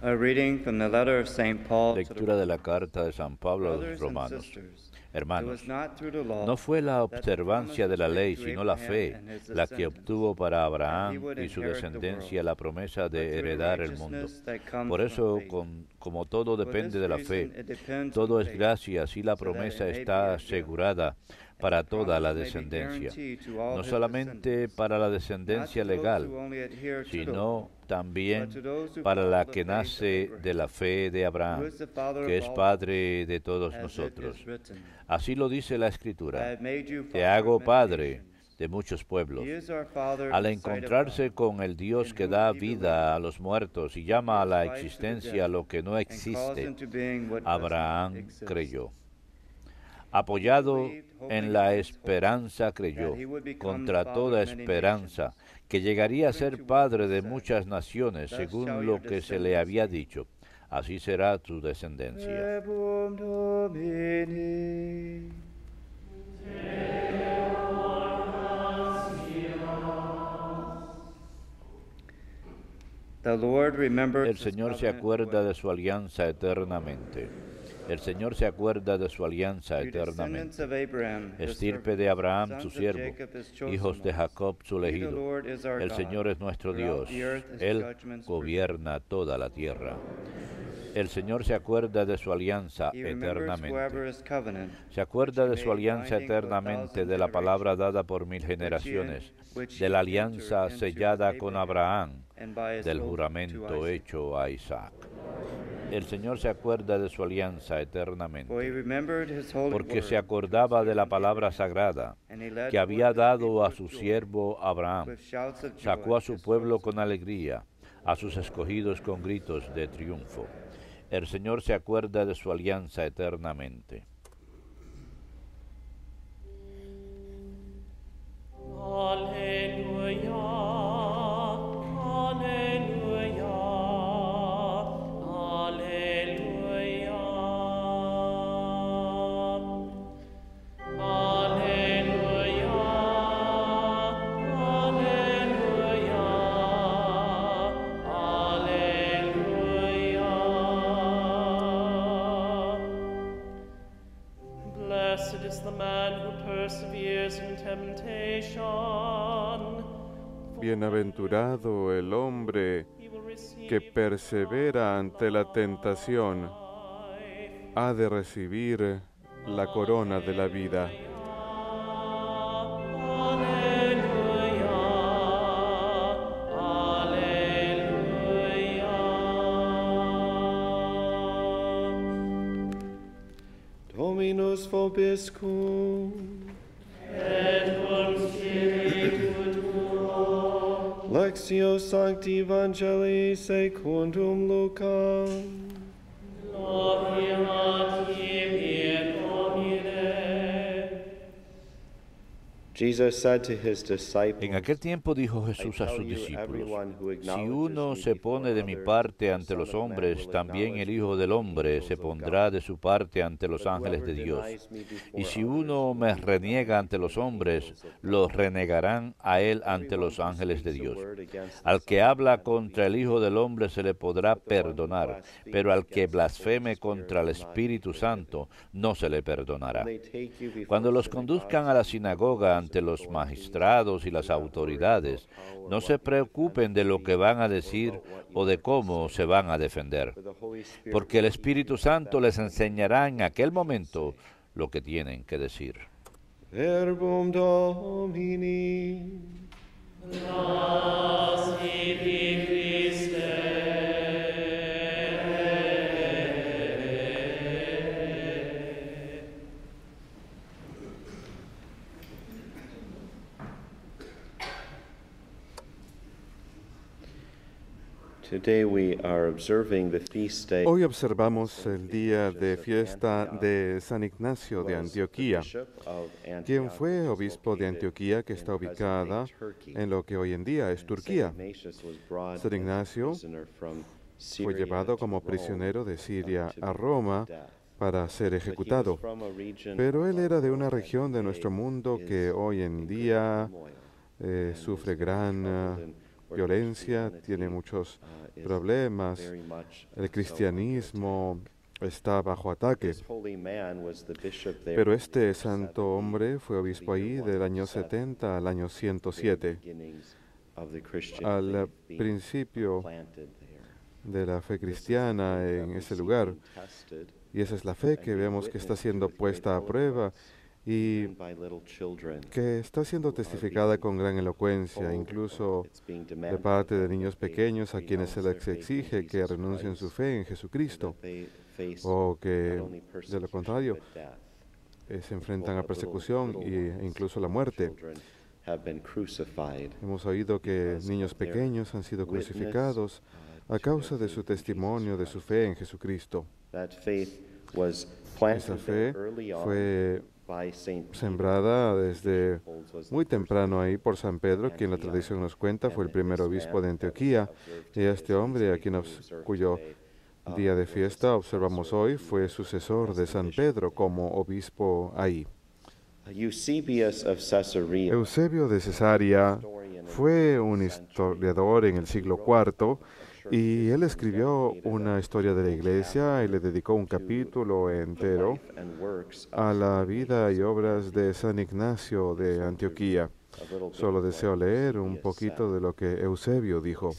A reading from the letter of St. Paul to the Lectura de la carta de San Pablo a los brothers and romanos. sisters. It Hermanos, was not through the law no fue la that the promise observancia de was la made ley, to sino la Abraham fe, and his la que descendants, obtuvo para that he Abraham would y su inherit the descendencia world, la promesa but de through the heredar el mundo. righteousness that comes Por from eso, faith. como todo For depende this de la reason, fe, it depends on todo es faith, gracia, así la so that it promesa may be está a gift, asegurada and para the toda la promise may be descendencia, guaranteed to all no his solamente descendants, para la not descendencia to those legal, who only adhere to the law, sino but to también those who para follow la the que faith of nace de la Abraham, fe de who Abraham, is the father que of es all Padre de todos as it nosotros. is written. Así lo dice la I Escritura: have made you Te father hago of many Padre nations. de muchos pueblos. He is our Father Al in sight of encontrarse God, con el Dios in que whom da he vida a believed. los muertos y He llama a gives la life to the existencia dead, lo que no and calls existe, into being what does not Abraham exist. creyó. He Apoyado believed, hoping en la against hope, esperanza creyó, that he would become the contra father toda of many esperanza, nations, que llegaría a according ser to what padre was de said, muchas naciones, thus shall según your lo que se le descendants había be. dicho. Así será tu descendencia. Verbum Domini. The Lord remembers El his Señor se covenant acuerda de forever. su alianza eternamente. El Señor se acuerda de su alianza You descendants eternamente. of Abraham, his Estirpe servant, de Abraham, su sons of siervo, Jacob, his chosen hijos de ones. Jacob, su He, the elegido. Lord, is our El God. Señor es nuestro Throughout Dios. the earth his Él judgments gobierna toda la tierra. El Señor se acuerda de su alianza He remembers forever eternamente. his covenant, Se which acuerda he de su made alianza binding to a eternamente, thousand de la palabra generations, dada por 1000 generaciones, which de he la entered alianza into sellada with con Abraham, Abraham, and by his del oath to juramento Isaac. hecho a Isaac. El Señor se acuerda de su alianza For he eternamente, remembered his holy porque se word to his acordaba de la servant palabra Abraham, sagrada and he led que había forth his dado people a with su joy, siervo Abraham. with shouts of joy, Sacó a su his pueblo chosen. con alegría, a sus escogidos con gritos de triunfo. El Señor se acuerda de su alianza eternamente. Alleluia, alleluia, alleluia. Alleluia, alleluia, alleluia. Blessed is the man who perseveres in temptation. Bienaventurado el hombre He will receive que persevera ante la tentación, life. ha de recibir la corona de la vida. Dominus vobiscum. Lectio Sancti Evangelii secundum Lucam. Jesus said to his disciples, En aquel tiempo dijo Jesús a sus discípulos: Si uno se pone de mi parte ante los hombres, también el Hijo del Hombre se pondrá de su parte ante los ángeles de Dios. Y si uno me reniega ante los hombres, los renegarán a él ante los ángeles de Dios. Al que habla contra el Hijo del Hombre se le podrá perdonar, pero al que blasfeme contra el Espíritu Santo no se le perdonará. Cuando los conduzcan a la sinagoga ante los magistrados y las autoridades, no se preocupen de lo que van a decir o de cómo se van a defender, porque el Espíritu Santo les enseñará en aquel momento lo que tienen que decir. Verbum Domini. Today we are observing the feast day. Hoy observamos el día de fiesta de San Ignacio de Antioquía, quien fue obispo de Antioquía, que está ubicada en lo que hoy en día es Turquía. San Ignacio fue llevado como prisionero de Siria a Roma para ser ejecutado, pero él era de una región de nuestro mundo que hoy en día sufre gran violencia, tiene muchos problemas. El cristianismo está bajo ataque. Pero este santo hombre fue obispo ahí del año 70 al año 107, al principio de la fe cristiana en ese lugar. Y esa es la fe que vemos que está siendo puesta a prueba y que está siendo testificada con gran elocuencia, incluso de parte de niños pequeños a quienes se les exige que renuncien su fe en Jesucristo, o que, de lo contrario, se enfrentan a persecución e incluso la muerte. Hemos oído que niños pequeños han sido crucificados a causa de su testimonio, de su fe en Jesucristo. Esa fe fue sembrada desde muy temprano ahí por San Pedro, quien la tradición nos cuenta fue el primer obispo de Antioquía. Y este hombre, cuyo día de fiesta observamos hoy, fue sucesor de San Pedro como obispo ahí. Eusebio de Cesarea fue un historiador en el siglo IV y él escribió una historia de la iglesia y le dedicó un capítulo entero a la vida y obras de San Ignacio de Antioquía. Solo deseo leer un poquito de lo que Eusebio dijo.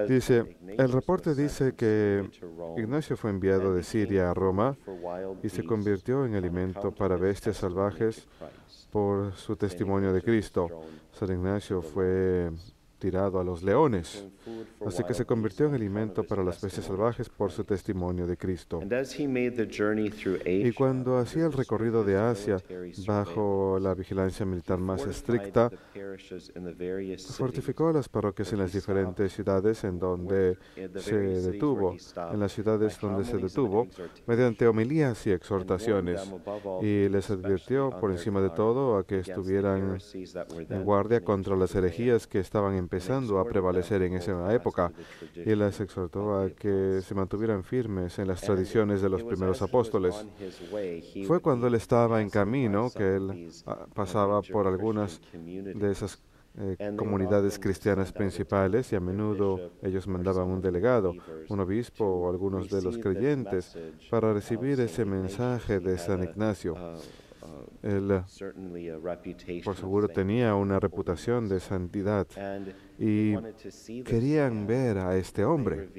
Dice, el reporte dice que Ignacio fue enviado de Siria a Roma y se convirtió en alimento para bestias salvajes por su testimonio de Cristo. San Ignacio fue tirado a los leones, así que se convirtió en alimento para las bestias salvajes por su testimonio de Cristo. Y cuando hacía el recorrido de Asia bajo la vigilancia militar más estricta, fortificó las parroquias en las diferentes ciudades en donde se detuvo, mediante homilías y exhortaciones, y les advirtió por encima de todo a que estuvieran en guardia contra las herejías que estaban empezando a prevalecer en esa época, y les exhortó a que se mantuvieran firmes en las tradiciones de los primeros apóstoles. Fue cuando él estaba en camino que él pasaba por algunas de esas comunidades cristianas principales, y a menudo ellos mandaban un delegado, un obispo o algunos de los creyentes para recibir ese mensaje de San Ignacio. Él, por seguro, tenía una reputación de santidad y querían ver a este hombre,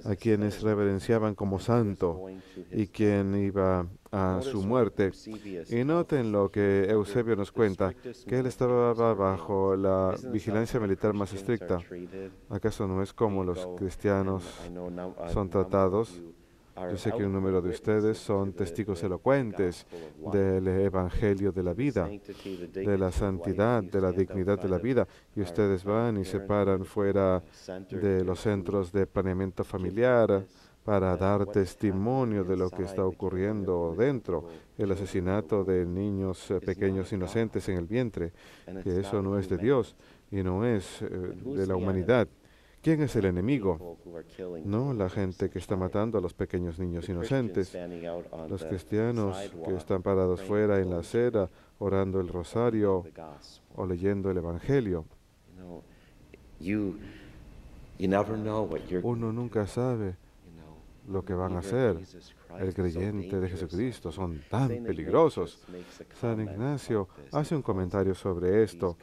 a quienes reverenciaban como santo y quien iba a su muerte. Y noten lo que Eusebio nos cuenta, que él estaba bajo la vigilancia militar más estricta. ¿Acaso no es como los cristianos son tratados? Yo sé que un número de ustedes son testigos elocuentes del evangelio de la vida, de la santidad, de la dignidad de la vida, y ustedes van y se paran fuera de los centros de planeamiento familiar para dar testimonio de lo que está ocurriendo dentro, el asesinato de niños pequeños inocentes en el vientre, que eso no es de Dios y no es de la humanidad. ¿Quién es el enemigo? No la gente que está matando a los pequeños niños inocentes. Los cristianos que están parados fuera en la acera, orando el rosario o leyendo el evangelio. Uno nunca sabe lo que van a hacer. El creyente de Jesucristo son tan peligrosos. San Ignacio hace un comentario sobre esto.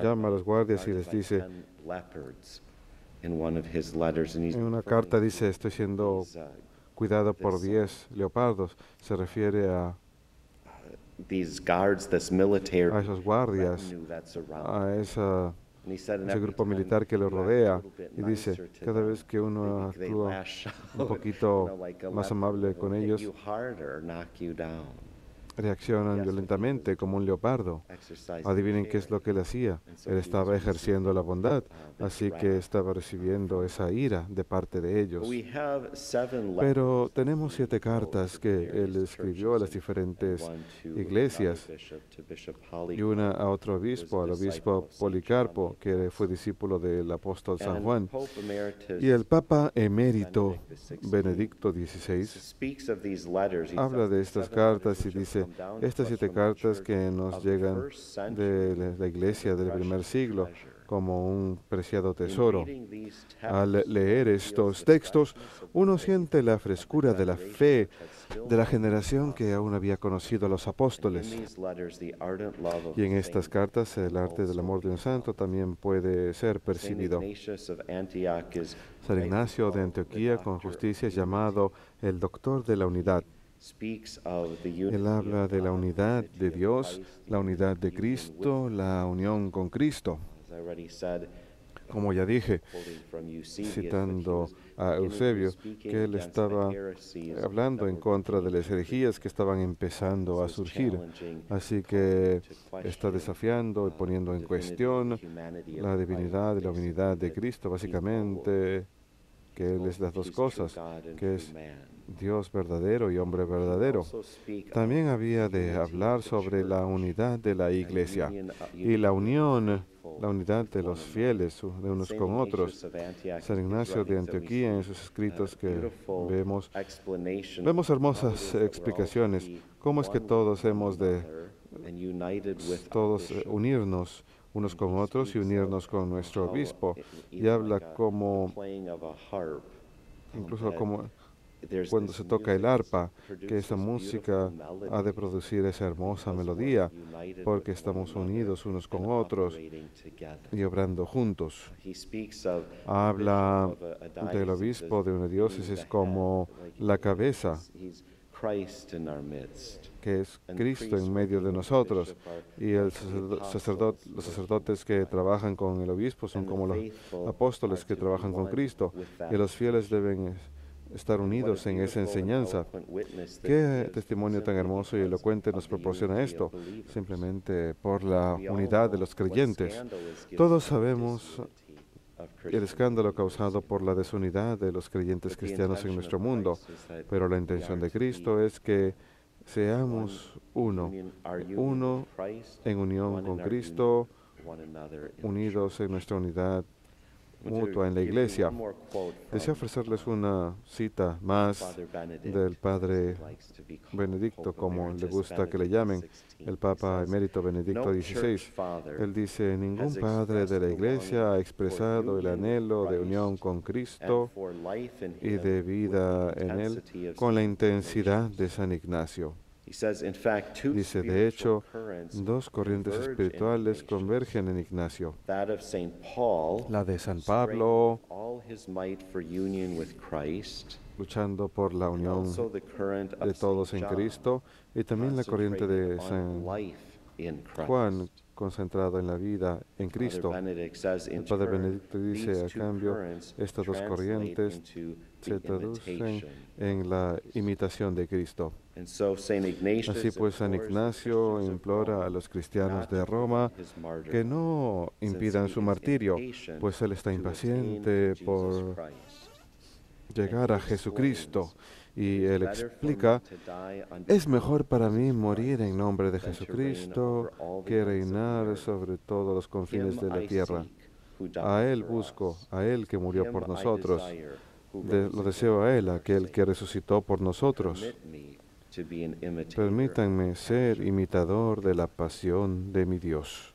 Llama a los guardias y les dice, en una carta dice, estoy siendo cuidado por 10 leopardos. Se refiere a esos guardias, a ese grupo militar que lo rodea, y dice, cada vez que uno actúa un poquito más amable con ellos, reaccionan violentamente como un leopardo. Adivinen qué es lo que él hacía. Él estaba ejerciendo la bondad, así que estaba recibiendo esa ira de parte de ellos. Pero tenemos 7 cartas que él escribió a las diferentes iglesias, y una a otro obispo, al obispo Policarpo, que fue discípulo del apóstol San Juan. Y el Papa emérito Benedicto XVI habla de estas cartas y dice, estas 7 cartas que nos llegan de la iglesia del primer siglo como un preciado tesoro. Al leer estos textos, uno siente la frescura de la fe de la generación que aún había conocido a los apóstoles. Y en estas cartas, el arte del amor de un santo también puede ser percibido. San Ignacio de Antioquía, con justicia, es llamado el doctor de la unidad. Él habla de la unidad de Dios, la unidad de Cristo, la unión con Cristo. Como ya dije, citando a Eusebio, que él estaba hablando en contra de las herejías que estaban empezando a surgir. Así que está desafiando y poniendo en cuestión la divinidad y la unidad de Cristo, básicamente, que Él es las dos cosas, que es Dios verdadero y hombre verdadero. También había de hablar sobre la unidad de la Iglesia y la unidad de los fieles de unos con otros. San Ignacio de Antioquía, en sus escritos que vemos hermosas explicaciones. ¿Cómo es que todos hemos de unirnos unos con otros y unirnos con nuestro obispo? Y habla como, incluso como cuando se toca el arpa, que esa música ha de producir esa hermosa melodía, porque estamos unidos unos con otros y obrando juntos. Habla del obispo de una diócesis como la cabeza, que es Cristo en medio de nosotros, y los sacerdotes que trabajan con el obispo son como los apóstoles que trabajan con Cristo, y los fieles deben estar unidos en esa enseñanza. ¿Qué testimonio tan hermoso y elocuente nos proporciona esto? Simplemente por la unidad de los creyentes. Todos sabemos el escándalo causado por la desunidad de los creyentes cristianos en nuestro mundo, pero la intención de Cristo es que seamos uno en unión con Cristo, unidos en nuestra unidad mutua en la Iglesia. Deseo ofrecerles una cita más del Padre Benedicto, como le gusta que le llamen, el Papa Emérito Benedicto XVI. Él dice: ningún padre de la Iglesia ha expresado el anhelo de unión con Cristo y de vida en Él con la intensidad de San Ignacio. Dice, de hecho, dos corrientes espirituales convergen en Ignacio. La de San Pablo, luchando por la unión de todos en Cristo, y también la corriente de San Juan, concentrada en la vida en Cristo. El Padre Benedicto dice, a cambio, estas dos corrientes se traducen en la imitación de Cristo. Así pues, San Ignacio implora a los cristianos de Roma que no impidan su martirio, pues él está impaciente por llegar a Jesucristo. Y él explica: es mejor para mí morir en nombre de Jesucristo que reinar sobre todos los confines de la tierra. A Él busco, a Él que murió por nosotros. Lo deseo a Él, aquel que resucitó por nosotros. Permítanme ser imitador de la pasión de mi Dios.